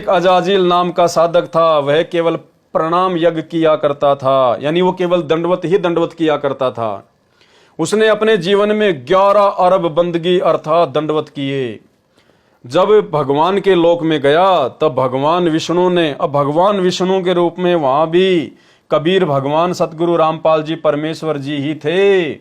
एक अजाजिल नाम का साधक था, वह केवल प्रणाम यज्ञ किया करता था, यानी वो केवल दंडवत ही दंडवत किया करता था। उसने अपने जीवन में 11 अरब बंदगी अर्थात दंडवत किए। जब भगवान के लोक में गया तब भगवान विष्णु ने, अब भगवान विष्णु के रूप में वहां भी कबीर भगवान सतगुरु रामपाल जी परमेश्वर जी ही थे।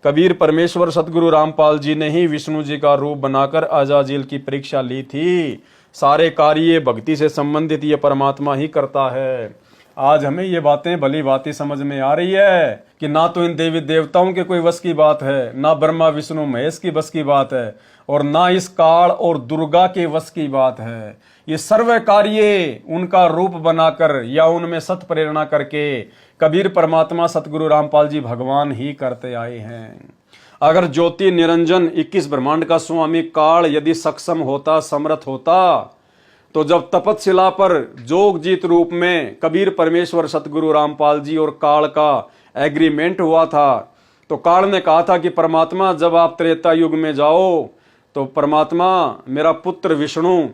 कबीर परमेश्वर सतगुरु रामपाल जी ने ही विष्णु जी का रूप बनाकर अजाजिल की परीक्षा ली थी। सारे कार्य भक्ति से संबंधित ये परमात्मा ही करता है। आज हमें ये बातें भली भांति समझ में आ रही है कि ना तो इन देवी देवताओं के कोई वश की बात है, ना ब्रह्मा विष्णु महेश की बस की बात है, और ना इस काल और दुर्गा के वश की बात है। ये सर्व कार्य उनका रूप बनाकर या उनमें सत प्रेरणा करके कबीर परमात्मा सतगुरु रामपाल जी भगवान ही करते आए हैं। अगर ज्योति निरंजन 21 ब्रह्मांड का स्वामी काल यदि सक्षम होता, समर्थ होता, तो जब तपतशिला पर जोगजीत रूप में कबीर परमेश्वर सतगुरु रामपाल जी और काल का एग्रीमेंट हुआ था, तो काल ने कहा था कि परमात्मा जब आप त्रेता युग में जाओ तो परमात्मा मेरा पुत्र विष्णु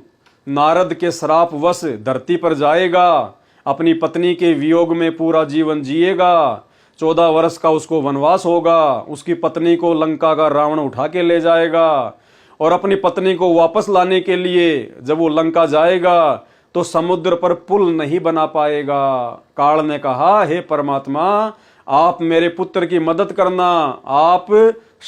नारद के श्राप वश धरती पर जाएगा, अपनी पत्नी के वियोग में पूरा जीवन जिएगा, 14 वर्ष का उसको वनवास होगा, उसकी पत्नी को लंका का रावण उठा के ले जाएगा, और अपनी पत्नी को वापस लाने के लिए जब वो लंका जाएगा तो समुद्र पर पुल नहीं बना पाएगा। काल ने कहा, हे परमात्मा आप मेरे पुत्र की मदद करना, आप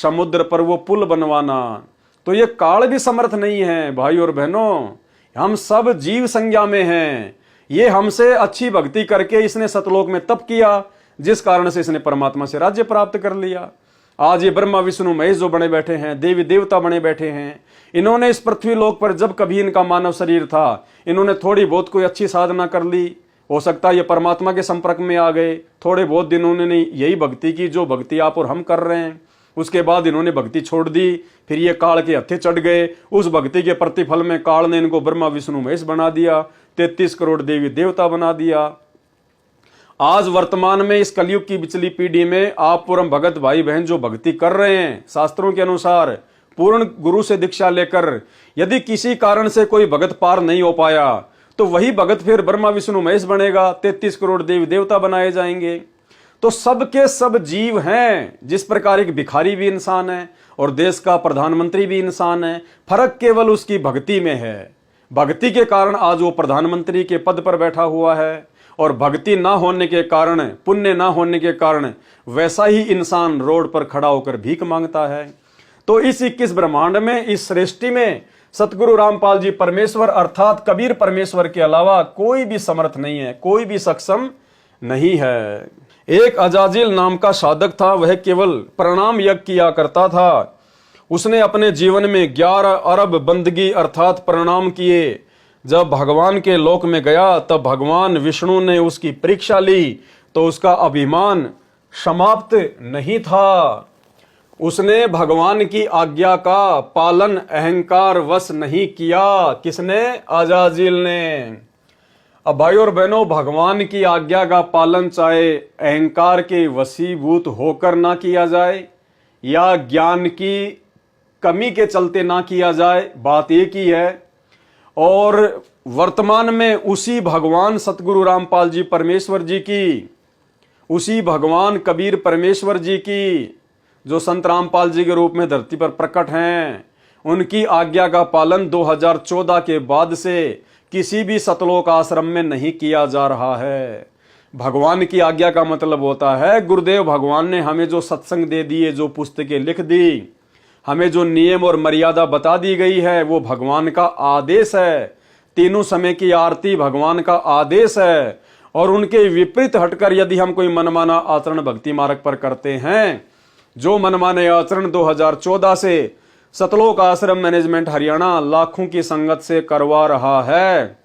समुद्र पर वो पुल बनवाना। तो ये काल भी समर्थ नहीं है। भाई और बहनों, हम सब जीव संज्ञा में हैं। ये हमसे अच्छी भक्ति करके इसने सतलोक में तप किया, जिस कारण से इसने परमात्मा से राज्य प्राप्त कर लिया। आज ये ब्रह्मा विष्णु महेश जो बने बैठे हैं, देवी देवता बने बैठे हैं, इन्होंने इस पृथ्वी लोक पर जब कभी इनका मानव शरीर था, इन्होंने थोड़ी बहुत कोई अच्छी साधना कर ली, हो सकता है ये परमात्मा के संपर्क में आ गए, थोड़े बहुत दिन उन्होंने यही भक्ति की जो भक्ति आप और हम कर रहे हैं। उसके बाद इन्होंने भक्ति छोड़ दी, फिर ये काल के हत्थे चढ़ गए। उस भक्ति के प्रतिफल में काल ने इनको ब्रह्मा विष्णु महेश बना दिया, 33 करोड़ देवी देवता बना दिया। आज वर्तमान में इस कलयुग की पिछली पीढ़ी में आप पूर्ण भगत भाई बहन जो भक्ति कर रहे हैं, शास्त्रों के अनुसार पूर्ण गुरु से दीक्षा लेकर, यदि किसी कारण से कोई भगत पार नहीं हो पाया तो वही भगत फिर ब्रह्मा विष्णु महेश बनेगा, 33 करोड़ देवी देवता बनाए जाएंगे। तो सबके सब जीव हैं। जिस प्रकार एक भिखारी भी इंसान है और देश का प्रधानमंत्री भी इंसान है, फर्क केवल उसकी भक्ति में है। भक्ति के कारण आज वो प्रधानमंत्री के पद पर बैठा हुआ है, और भक्ति ना होने के कारण, पुण्य ना होने के कारण वैसा ही इंसान रोड पर खड़ा होकर भीख मांगता है। तो इस 21 ब्रह्मांड में, इस सृष्टि में सतगुरु रामपाल जी परमेश्वर अर्थात कबीर परमेश्वर के अलावा कोई भी समर्थ नहीं है, कोई भी सक्षम नहीं है। एक अजाजिल नाम का साधक था, वह केवल प्रणाम यज्ञ किया करता था। उसने अपने जीवन में 11 अरब बंदगी अर्थात प्रणाम किए। जब भगवान के लोक में गया तब भगवान विष्णु ने उसकी परीक्षा ली, तो उसका अभिमान समाप्त नहीं था। उसने भगवान की आज्ञा का पालन अहंकार वश नहीं किया। किसने? अजाजिल ने। अब भाई और बहनों, भगवान की आज्ञा का पालन चाहे अहंकार के वशीभूत होकर ना किया जाए या ज्ञान की कमी के चलते ना किया जाए, बात एक ही है। और वर्तमान में उसी भगवान सतगुरु रामपाल जी परमेश्वर जी की, उसी भगवान कबीर परमेश्वर जी की, जो संत रामपाल जी के रूप में धरती पर प्रकट हैं, उनकी आज्ञा का पालन 2014 के बाद से किसी भी सतलोक आश्रम में नहीं किया जा रहा है। भगवान की आज्ञा का मतलब होता है, गुरुदेव भगवान ने हमें जो सत्संग दे दिए, जो पुस्तकें लिख दी, हमें जो नियम और मर्यादा बता दी गई है, वो भगवान का आदेश है। तीनों समय की आरती भगवान का आदेश है, और उनके विपरीत हटकर यदि हम कोई मनमाना आचरण भक्ति मार्ग पर करते हैं, जो मनमाने आचरण 2014 से सतलोक आश्रम मैनेजमेंट हरियाणा लाखों की संगत से करवा रहा है,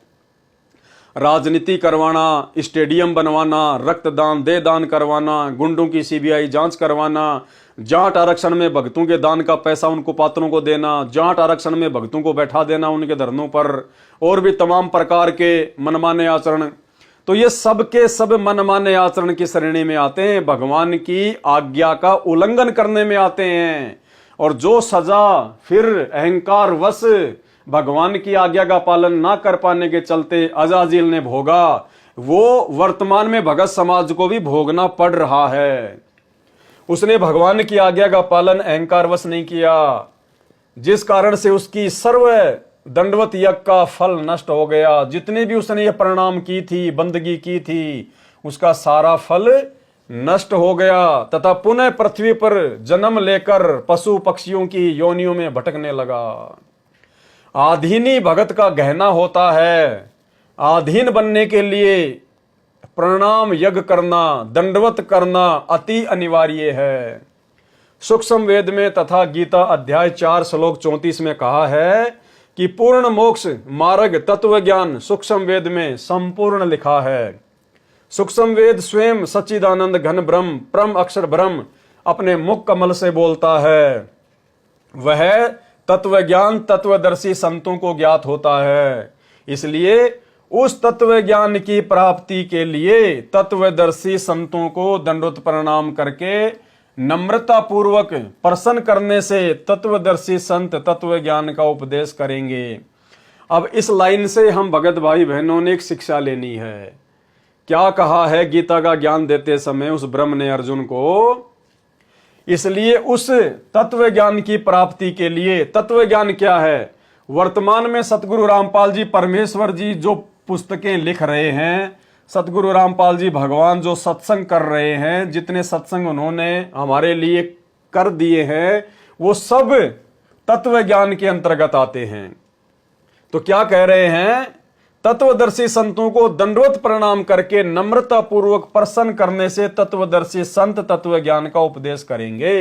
राजनीति करवाना, स्टेडियम बनवाना, रक्तदान देहदान करवाना, गुंडों की सीबीआई जांच करवाना, जाट आरक्षण में भक्तों के दान का पैसा उनको पात्रों को देना, जाट आरक्षण में भक्तों को बैठा देना उनके धरनों पर, और भी तमाम प्रकार के मनमाने आचरण, तो ये सब के सब मनमाने आचरण की श्रेणी में आते हैं, भगवान की आज्ञा का उल्लंघन करने में आते हैं। और जो सजा फिर अहंकार वश भगवान की आज्ञा का पालन ना कर पाने के चलते अजाजिल ने भोगा, वो वर्तमान में भगत समाज को भी भोगना पड़ रहा है। उसने भगवान की आज्ञा का पालन अहंकारवश नहीं किया, जिस कारण से उसकी सर्व दंडवत यज्ञ का फल नष्ट हो गया। जितने भी उसने ये प्रणाम की थी, बंदगी की थी, उसका सारा फल नष्ट हो गया तथा पुनः पृथ्वी पर जन्म लेकर पशु पक्षियों की योनियों में भटकने लगा। आधीनी भगत का गहना होता है। आधीन बनने के लिए प्रणाम यज्ञ करना, दंडवत करना अति अनिवार्य है। सूक्ष्म वेद में तथा गीता अध्याय 4 श्लोक 34 में कहा है कि पूर्ण मोक्ष मार्ग तत्व ज्ञान सूक्ष्म वेद में संपूर्ण लिखा है। सूक्ष्म वेद स्वयं सच्चिदानंद घन ब्रह्म, परम अक्षर ब्रह्म अपने मुख कमल से बोलता है। वह तत्व ज्ञान तत्वदर्शी संतों को ज्ञात होता है। इसलिए उस तत्व ज्ञान की प्राप्ति के लिए तत्वदर्शी संतों को दंडवत प्रणाम करके नम्रता पूर्वक प्रसन्न करने से तत्वदर्शी संत तत्व ज्ञान का उपदेश करेंगे। अब इस लाइन से हम भगत भाई बहनों ने एक शिक्षा लेनी है। क्या कहा है गीता का ज्ञान देते समय उस ब्रह्म ने अर्जुन को? इसलिए उस तत्व ज्ञान की प्राप्ति के लिए, तत्व ज्ञान क्या है? वर्तमान में सतगुरु रामपाल जी परमेश्वर जी जो पुस्तकें लिख रहे हैं, सतगुरु रामपाल जी भगवान जो सत्संग कर रहे हैं, जितने सत्संग उन्होंने हमारे लिए कर दिए हैं, वो सब तत्व ज्ञान के अंतर्गत आते हैं। तो क्या कह रहे हैं? तत्वदर्शी संतों को दंडवत प्रणाम करके नम्रता पूर्वक प्रसन्न करने से तत्वदर्शी संत तत्व ज्ञान का उपदेश करेंगे।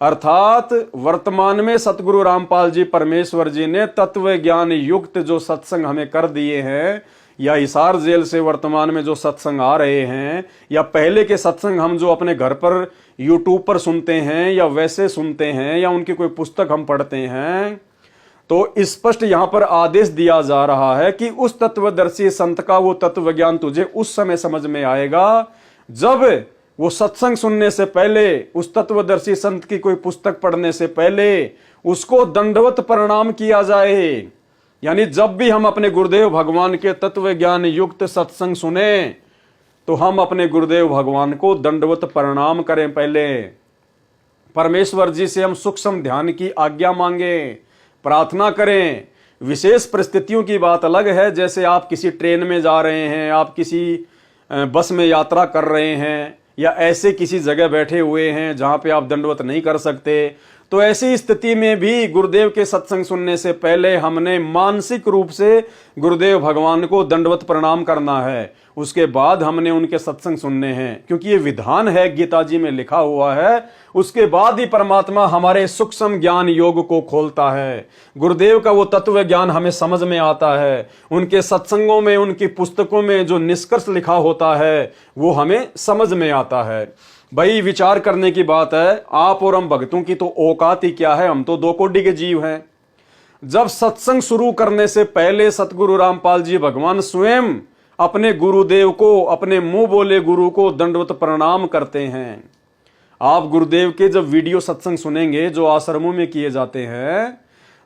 अर्थात वर्तमान में सतगुरु रामपाल जी परमेश्वर जी ने तत्व ज्ञान युक्त जो सत्संग हमें कर दिए हैं, या हिसार जेल से वर्तमान में जो सत्संग आ रहे हैं, या पहले के सत्संग हम जो अपने घर पर यूट्यूब पर सुनते हैं या वैसे सुनते हैं, या उनकी कोई पुस्तक हम पढ़ते हैं, तो स्पष्ट यहां पर आदेश दिया जा रहा है कि उस तत्वदर्शी संत का वो तत्व ज्ञान तुझे उस समय समझ में आएगा जब वो सत्संग सुनने से पहले, उस तत्वदर्शी संत की कोई पुस्तक पढ़ने से पहले उसको दंडवत प्रणाम किया जाए। यानी जब भी हम अपने गुरुदेव भगवान के तत्व ज्ञान युक्त सत्संग सुने तो हम अपने गुरुदेव भगवान को दंडवत प्रणाम करें। पहले परमेश्वर जी से हम सूक्ष्म ध्यान की आज्ञा मांगे, प्रार्थना करें। विशेष परिस्थितियों की बात अलग है, जैसे आप किसी ट्रेन में जा रहे हैं, आप किसी बस में यात्रा कर रहे हैं, या ऐसे किसी जगह बैठे हुए हैं जहां पे आप दंडवत नहीं कर सकते, तो ऐसी स्थिति में भी गुरुदेव के सत्संग सुनने से पहले हमने मानसिक रूप से गुरुदेव भगवान को दंडवत प्रणाम करना है। उसके बाद हमने उनके सत्संग सुनने हैं, क्योंकि ये विधान है, गीता जी में लिखा हुआ है। उसके बाद ही परमात्मा हमारे सूक्ष्म ज्ञान योग को खोलता है। गुरुदेव का वो तत्व ज्ञान हमें समझ में आता है। उनके सत्संगों में, उनकी पुस्तकों में जो निष्कर्ष लिखा होता है वो हमें समझ में आता है। भाई विचार करने की बात है, आप और हम भक्तों की तो औकात ही क्या है, हम तो दो कोटि के जीव हैं। जब सत्संग शुरू करने से पहले सतगुरु रामपाल जी भगवान स्वयं अपने गुरुदेव को, अपने मुंह बोले गुरु को दंडवत प्रणाम करते हैं। आप गुरुदेव के जब वीडियो सत्संग सुनेंगे जो आश्रमों में किए जाते हैं,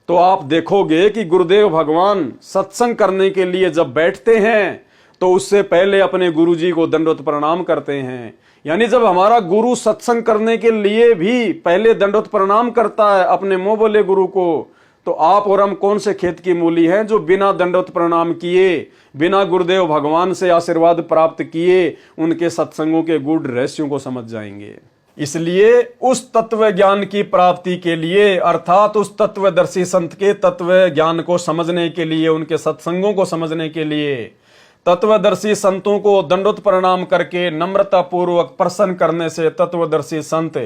तो आप देखोगे कि गुरुदेव भगवान सत्संग करने के लिए जब बैठते हैं तो उससे पहले अपने गुरु जी को दंडवत प्रणाम करते हैं। यानी जब हमारा गुरु सत्संग करने के लिए भी पहले दंडवत प्रणाम करता है अपने मुंह बोले गुरु को, तो आप और हम कौन से खेत की मूली हैं जो बिना दंडवत प्रणाम किए, बिना गुरुदेव भगवान से आशीर्वाद प्राप्त किए उनके सत्संगों के गूढ़ रहस्यों को समझ जाएंगे। इसलिए उस तत्व ज्ञान की प्राप्ति के लिए, अर्थात उस तत्वदर्शी संत के तत्व ज्ञान को समझने के लिए, उनके सत्संगों को समझने के लिए तत्वदर्शी संतों को दंडवत प्रणाम करके नम्रता पूर्वक प्रसन्न करने से तत्वदर्शी संत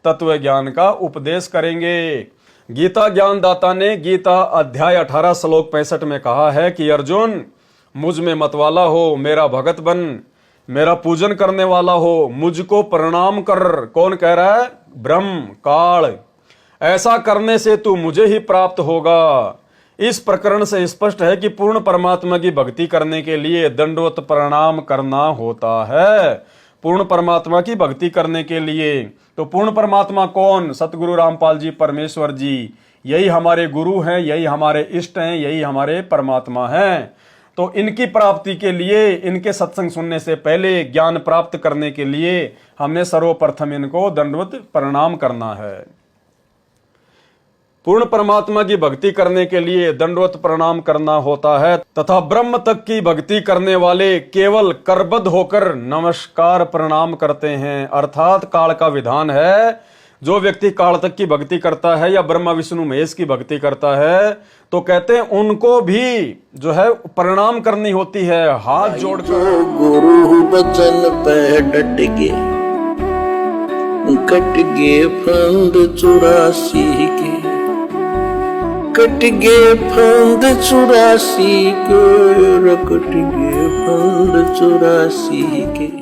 तत्व ज्ञान का उपदेश करेंगे। गीता ज्ञानदाता ने गीता अध्याय 18 श्लोक 65 में कहा है कि अर्जुन, मुझ में मतवाला हो, मेरा भगत बन, मेरा पूजन करने वाला हो, मुझको प्रणाम कर। कौन कह रहा है? ब्रह्म काल। ऐसा करने से तू मुझे ही प्राप्त होगा। इस प्रकरण से स्पष्ट है कि पूर्ण परमात्मा की भक्ति करने के लिए दंडवत प्रणाम करना होता है। पूर्ण परमात्मा की भक्ति करने के लिए, तो पूर्ण परमात्मा कौन? सतगुरु रामपाल जी परमेश्वर जी। यही हमारे गुरु हैं, यही हमारे इष्ट हैं, यही हमारे परमात्मा हैं। तो इनकी प्राप्ति के लिए, इनके सत्संग सुनने से पहले, ज्ञान प्राप्त करने के लिए हमने सर्वप्रथम इनको दंडवत प्रणाम करना है। पूर्ण परमात्मा की भक्ति करने के लिए दंडवत प्रणाम करना होता है, तथा ब्रह्म तक की भक्ति करने वाले केवल करबद्ध होकर नमस्कार प्रणाम करते हैं। अर्थात काल का विधान है, जो व्यक्ति काल तक की भक्ति करता है या ब्रह्मा विष्णु महेश की भक्ति करता है, तो कहते हैं उनको भी जो है प्रणाम करनी होती है, हाथ जोड़कर। गुरु बचन पे डट गे, कट गे फंद 84 के, कट गे फंद 84 के, कट गे फंद 84 के।